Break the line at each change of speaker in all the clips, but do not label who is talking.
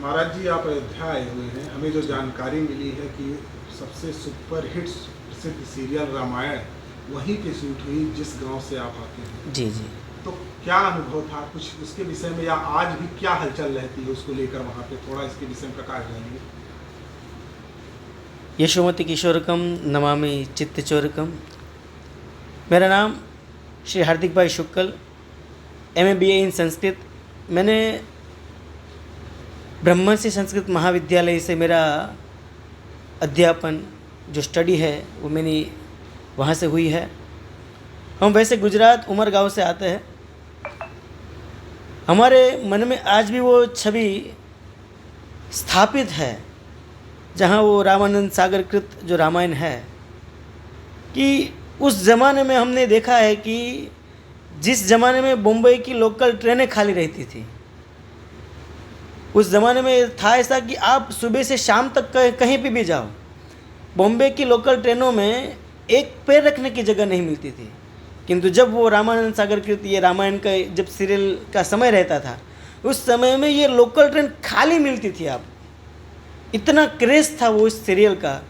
महाराज जी, आप अयोध्या आए हुए हैं। हमें जो जानकारी मिली है कि सबसे सुपर हिट प्रसिद्ध सीरियल रामायण वहीं पे शूट हुई जिस गांव से आप आते हैं।
जी जी।
तो क्या अनुभव था कुछ उसके विषय में, या आज भी क्या हलचल रहती है उसको लेकर वहाँ पे, थोड़ा इसके विषय में प्रकाश डालिए।
यशोमति किशोरकम नमामि चित्तचोरकम। मेरा नाम श्री हार्दिक भाई शुक्ल, MA BA इन संस्कृत। मैंने ब्रह्मश्री संस्कृत महाविद्यालय से मेरा अध्यापन जो स्टडी है वो मेरी वहाँ से हुई है। हम वैसे गुजरात उमरगांव से आते हैं। हमारे मन में आज भी वो छवि स्थापित है जहाँ वो रामानंद सागर कृत जो रामायण है, कि उस ज़माने में हमने देखा है कि जिस ज़माने में मुंबई की लोकल ट्रेनें खाली रहती थी, उस ज़माने में था ऐसा कि आप सुबह से शाम तक कहीं पे भी जाओ, बॉम्बे की लोकल ट्रेनों में एक पैर रखने की जगह नहीं मिलती थी। किंतु जब वो रामानंद सागर कृत ये रामायण का जब सीरियल का समय रहता था, उस समय में ये लोकल ट्रेन खाली मिलती थी। आप इतना क्रेज़ था वो इस सीरियल का।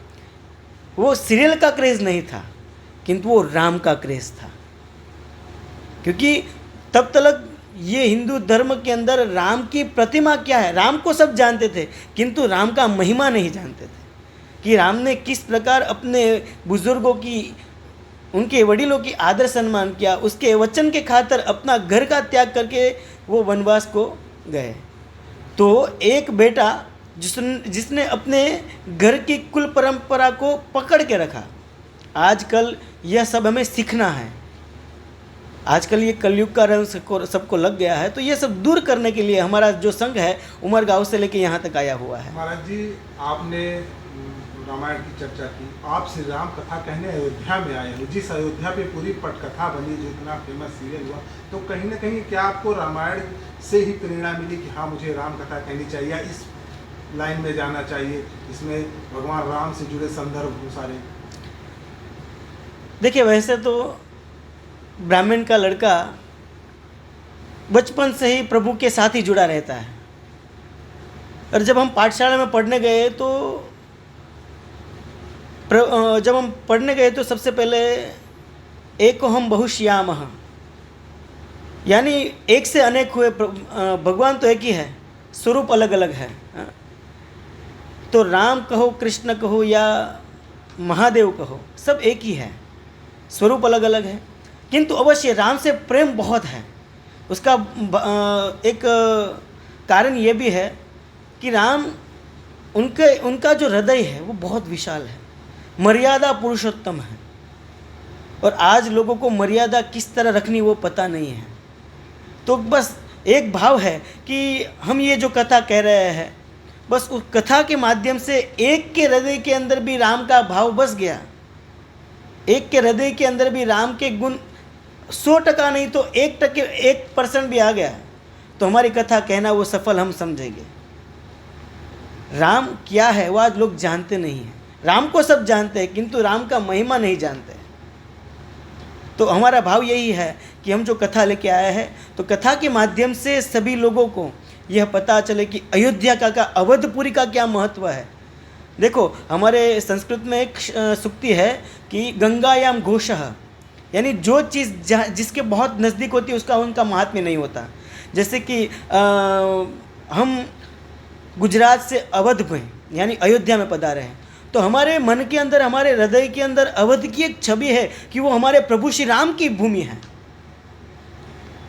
वो सीरियल का क्रेज़ नहीं था, किंतु वो राम का क्रेज़ था। क्योंकि तब तक ये हिंदू धर्म के अंदर राम की प्रतिमा क्या है, राम को सब जानते थे, किंतु राम का महिमा नहीं जानते थे कि राम ने किस प्रकार अपने बुज़ुर्गों की, उनके वडीलों की आदर सम्मान किया, उसके वचन के खातिर अपना घर का त्याग करके वो वनवास को गए। तो एक बेटा जिसने अपने घर की कुल परंपरा को पकड़ के रखा। आजकल यह सब हमें सीखना है। आजकल ये कलयुग का रंग सबको लग गया है, तो ये सब दूर करने के लिए हमारा जो संघ है उमरगांव से लेके यहाँ तक आया हुआ है।
महाराज जी, आपने रामायण की चर्चा की, आप श्री राम कथा कहने अयोध्या में आए हो, जिस अयोध्या पे पूरी पटकथा बनी, जो इतना फेमस सीरियल हुआ, तो कहीं ना कहीं क्या आपको रामायण से ही प्रेरणा मिली कि हाँ मुझे राम कथा कहनी चाहिए, या इस लाइन में जाना चाहिए, इसमें भगवान राम से जुड़े संदर्भ सारे?
देखिए, वैसे तो ब्राह्मण का लड़का बचपन से ही प्रभु के साथ ही जुड़ा रहता है। और जब हम पाठशाला में पढ़ने गए तो सबसे पहले एको हम बहुश्यामः, यानी एक से अनेक हुए। भगवान तो एक ही है, स्वरूप अलग अलग है। तो राम कहो, कृष्ण कहो या महादेव कहो, सब एक ही है, स्वरूप अलग अलग है, किंतु अवश्य राम से प्रेम बहुत है। उसका एक कारण ये भी है कि राम उनका जो हृदय है वो बहुत विशाल है, मर्यादा पुरुषोत्तम है। और आज लोगों को मर्यादा किस तरह रखनी वो पता नहीं है। तो बस एक भाव है कि हम ये जो कथा कह रहे हैं, बस उस कथा के माध्यम से एक के हृदय के अंदर भी राम का भाव बस गया, एक के हृदय के अंदर भी राम के गुण 100% नहीं तो 1% भी आ गया, तो हमारी कथा कहना वो सफल हम समझेंगे। राम क्या है वो आज लोग जानते नहीं हैं। राम को सब जानते हैं, किंतु राम का महिमा नहीं जानते। तो हमारा भाव यही है कि हम जो कथा लेके आए हैं, तो कथा के माध्यम से सभी लोगों को यह पता चले कि अयोध्या का अवधपुरी का क्या महत्व है। देखो, हमारे संस्कृत में एक सूक्ति है कि गंगायाम घोषः, यानी जो चीज़ जिसके बहुत नज़दीक होती है उसका उनका महात्म्य नहीं होता। जैसे कि हम गुजरात से अवध में यानी अयोध्या में पधारे हैं, तो हमारे मन के अंदर, हमारे हृदय के अंदर अवध की एक छवि है कि वो हमारे प्रभु श्री राम की भूमि है।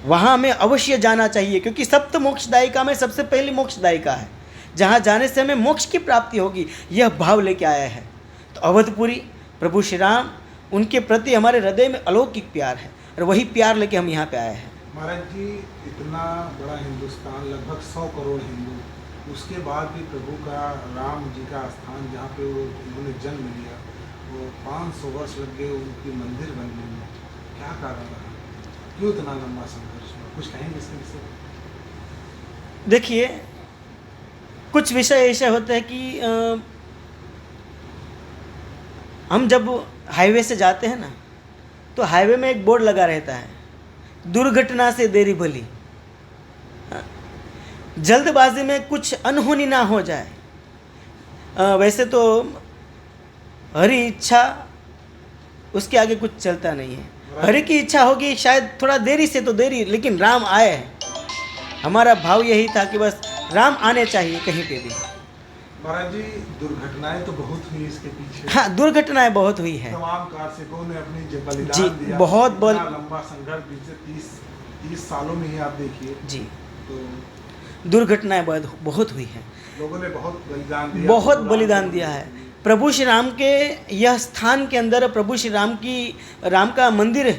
वहाँ हमें अवश्य जाना चाहिए, क्योंकि सप्त मोक्षदायिका में सबसे पहली मोक्षदायिका है, जहाँ जाने से हमें मोक्ष की प्राप्ति होगी। यह भाव लेके आया है। तो अवधपुरी प्रभु श्री राम, उनके प्रति हमारे हृदय में अलौकिक प्यार है, और वही प्यार लेके हम यहाँ पे आए हैं।
महाराज जी, इतना बड़ा हिंदुस्तान, लगभग 100 करोड़ हिंदू, उसके बाद भी प्रभु का, राम जी का स्थान जहाँ पे उन्होंने जन्म लिया, वो 500 वर्ष लग गए उनकी मंदिर बनने में। क्या कारण रहा, क्यों इतना लंबा संघर्ष हुआ, कुछ कहेंगे इसके विषय?
देखिए, कुछ विषय ऐसे होते हैं कि हम जब हाईवे से जाते हैं ना, तो हाईवे में एक बोर्ड लगा रहता है, दुर्घटना से देरी भली। जल्दबाजी में कुछ अनहोनी ना हो जाए। वैसे तो हरि इच्छा, उसके आगे कुछ चलता नहीं है। हरि की इच्छा होगी शायद थोड़ा देरी से तो देरी, लेकिन राम आए हैं। हमारा भाव यही था कि बस राम आने चाहिए कहीं पे भी।
महाराज जी, दुर्घटनाएं तो बहुत हुई इसके पीछे।
हाँ, दुर्घटनाएं बहुत हुई है।
तमाम कारसेवकों ने अपनी
जी,
बलिदान दिया।
बहुत
इतना लंबा संघर्ष बीते 30 सालों में ही आप देखिए।
जी,
तो
दुर्घटनाएं बहुत हुई हैं।
लोगों ने बहुत बलिदान दिया,
बहुत बलिदान दिया है। प्रभु श्री राम के यह स्थान के अंदर प्रभु श्री राम का मंदिर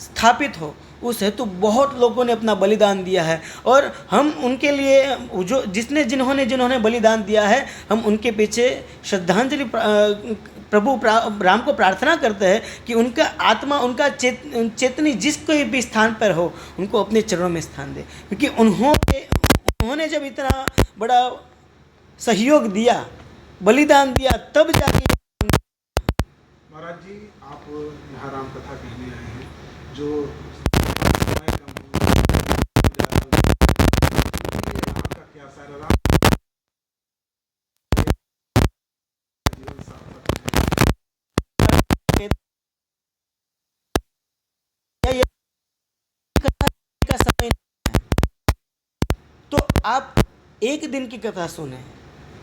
स्थापित हो, उस हेतु बहुत लोगों ने अपना बलिदान दिया है। और हम उनके लिए जो जिन्होंने बलिदान दिया है, हम उनके पीछे श्रद्धांजलि प्रभु राम को प्रार्थना करते हैं कि उनका आत्मा, उनका चेतनी जिस कोई भी स्थान पर हो, उनको अपने चरणों में स्थान दे। क्योंकि उन्होंने जब इतना बड़ा सहयोग दिया, बलिदान दिया, तब जाके।
महाराज जी, आप यहाँ राम कथा कहने आए हैं, जो समय कम हो, राम का क्या सारा राम जीवन सार्थक
ये कथा का समय नहीं है। तो आप एक दिन की कथा सुने,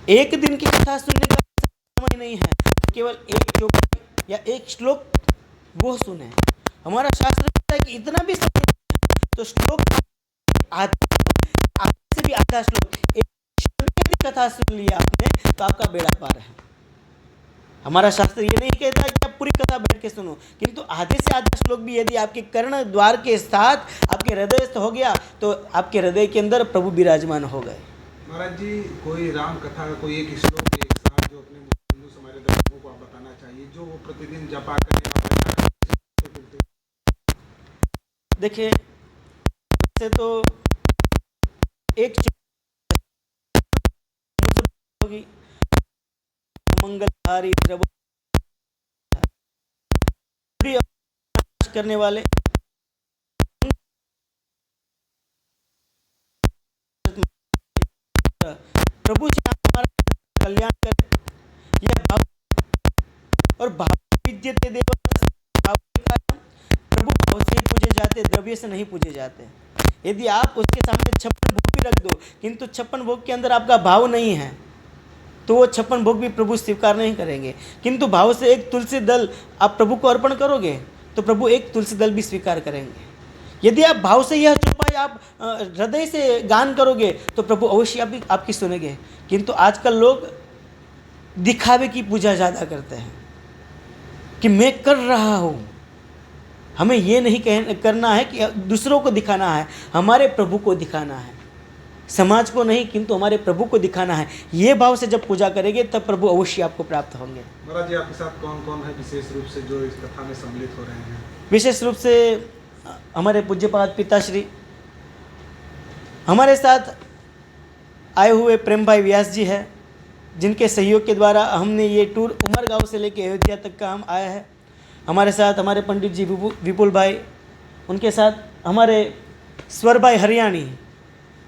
एक दिन की कथा सुनने का समय नहीं है। केवल एक चौपाई या एक श्लोक वो सुने। हमारा शास्त्र कहता है कि इतना भी समय नहीं है, तो श्लोक आधे से भी आधा श्लोक, एक श्लोक की कथा सुन लिया आपने तो आपका बेड़ा पार है। हमारा शास्त्र ये नहीं कहता कि आप पूरी कथा बैठ के सुनो, किंतु आधे से आधा श्लोक भी यदि आपके कर्ण द्वार के साथ आपके हृदयस्थ हो गया तो आपके हृदय के अंदर प्रभु विराजमान हो गए।
महाराज जी, कोई राम कथा का कोई एक श्लोक एक साथ जो अपने हिंदू समाज दर्शकों को आप बताना चाहिए, जो वो प्रतिदिन जपा करें, आप
देखिए, वैसे तो एक होगी मंगलहारी द्रव करने वाले, प्रभु जी हमारा कल्याण करें। यह भाव और भाव विद्यते देवता, प्रभु भाव से ही पूजे जाते, द्रव्य से नहीं पूजे जाते। यदि आप उसके सामने 56 भोग भी रख दो, किंतु 56 भोग के अंदर आपका भाव नहीं है, तो वो 56 भोग भी प्रभु स्वीकार नहीं करेंगे। किंतु भाव से एक तुलसी दल आप प्रभु को अर्पण करोगे तो प्रभु एक तुलसी दल भी स्वीकार करेंगे। यदि आप भाव से यह चौपाई आप हृदय से गान करोगे तो प्रभु अवश्य आपकी सुनेंगे। किंतु आजकल लोग दिखावे की पूजा ज़्यादा करते हैं कि मैं कर रहा हूँ। हमें ये नहीं करना है कि दूसरों को दिखाना है, हमारे प्रभु को दिखाना है, समाज को नहीं किंतु हमारे प्रभु को दिखाना है। ये भाव से जब पूजा करेंगे तब प्रभु अवश्य आपको प्राप्त होंगे।
महाराज जी, आपके साथ कौन कौन है विशेष रूप से जो इस कथा में सम्मिलित हो रहे हैं?
विशेष रूप से हमारे पूज्यपाद पिताश्री हमारे साथ आए हुए प्रेम भाई व्यास जी है, जिनके सहयोग के द्वारा हमने ये टूर उमरगांव से लेकर अयोध्या तक का हम आया है। हमारे साथ हमारे पंडित जी विपुल भाई, उनके साथ हमारे स्वर भाई हरियाणी,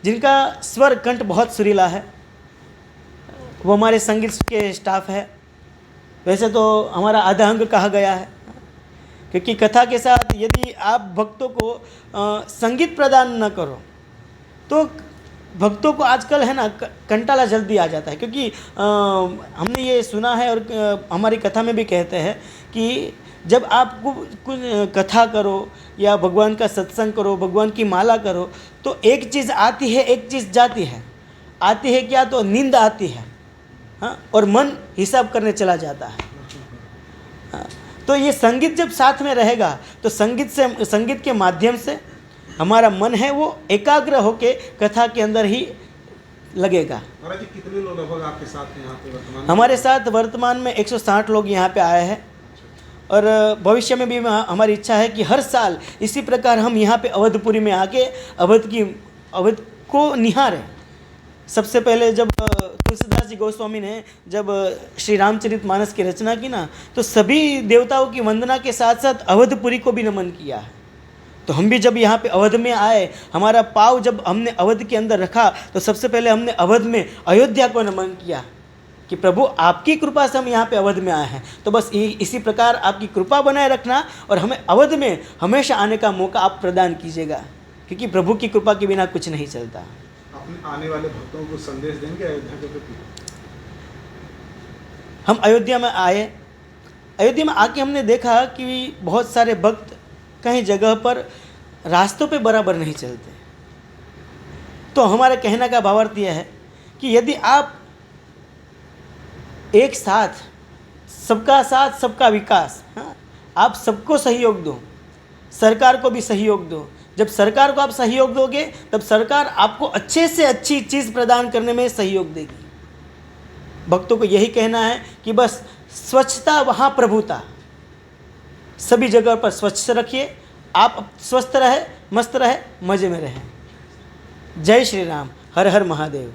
जिनका स्वर कंठ बहुत सुरीला है, वो हमारे संगीत के स्टाफ है। वैसे तो हमारा आधा अंग कहा गया है, क्योंकि कथा के साथ यदि आप भक्तों को संगीत प्रदान न करो तो भक्तों को आजकल है ना कंटाला जल्दी आ जाता है। क्योंकि हमने ये सुना है और हमारी कथा में भी कहते हैं कि जब आप कुछ कथा करो या भगवान का सत्संग करो, भगवान की माला करो, तो एक चीज़ आती है, एक चीज़ जाती है। आती है क्या? तो नींद आती है, हाँ, और मन हिसाब करने चला जाता है। हाँ, तो ये संगीत जब साथ में रहेगा तो संगीत के माध्यम से हमारा मन है वो एकाग्र होके कथा के अंदर ही लगेगा।
महाराज जी, कितने लोग लगभग आपके साथ हैं यहाँ पे वर्तमान?
हमारे साथ वर्तमान में 160 लोग यहाँ पे आए हैं और भविष्य में भी हमारी इच्छा है कि हर साल इसी प्रकार हम यहाँ पे अवधपुरी में आके अवध को निहारें। सबसे पहले जब तुलसीदास जी गोस्वामी ने जब श्री रामचरितमानस की रचना की ना, तो सभी देवताओं की वंदना के साथ साथ अवधपुरी को भी नमन किया है। तो हम भी जब यहाँ पे अवध में आए, हमारा पाँव जब हमने अवध के अंदर रखा, तो सबसे पहले हमने अवध में अयोध्या को नमन किया कि प्रभु आपकी कृपा से हम यहाँ पे अवध में आए हैं। तो बस इसी प्रकार आपकी कृपा बनाए रखना और हमें अवध में हमेशा आने का मौका आप प्रदान कीजिएगा, क्योंकि प्रभु की कृपा के बिना कुछ नहीं चलता।
अपने आने वाले भक्तों को संदेश देंगे अयोध्या के प्रति?
हम अयोध्या में आए, अयोध्या में आके हमने देखा कि बहुत सारे भक्त कहीं जगह पर रास्तों पे बराबर नहीं चलते। तो हमारे कहने का भावार्थ यह है कि यदि आप एक साथ सबका विकास, हाँ, आप सबको सहयोग दो, सरकार को भी सहयोग दो। जब सरकार को आप सहयोग दोगे तब सरकार आपको अच्छे से अच्छी चीज़ प्रदान करने में सहयोग देगी। भक्तों को यही कहना है कि बस स्वच्छता वहाँ प्रभुता, सभी जगह पर स्वच्छ रखिए, आप स्वस्थ रहे, मस्त रहे, मज़े में रहें। जय श्री राम, हर हर महादेव।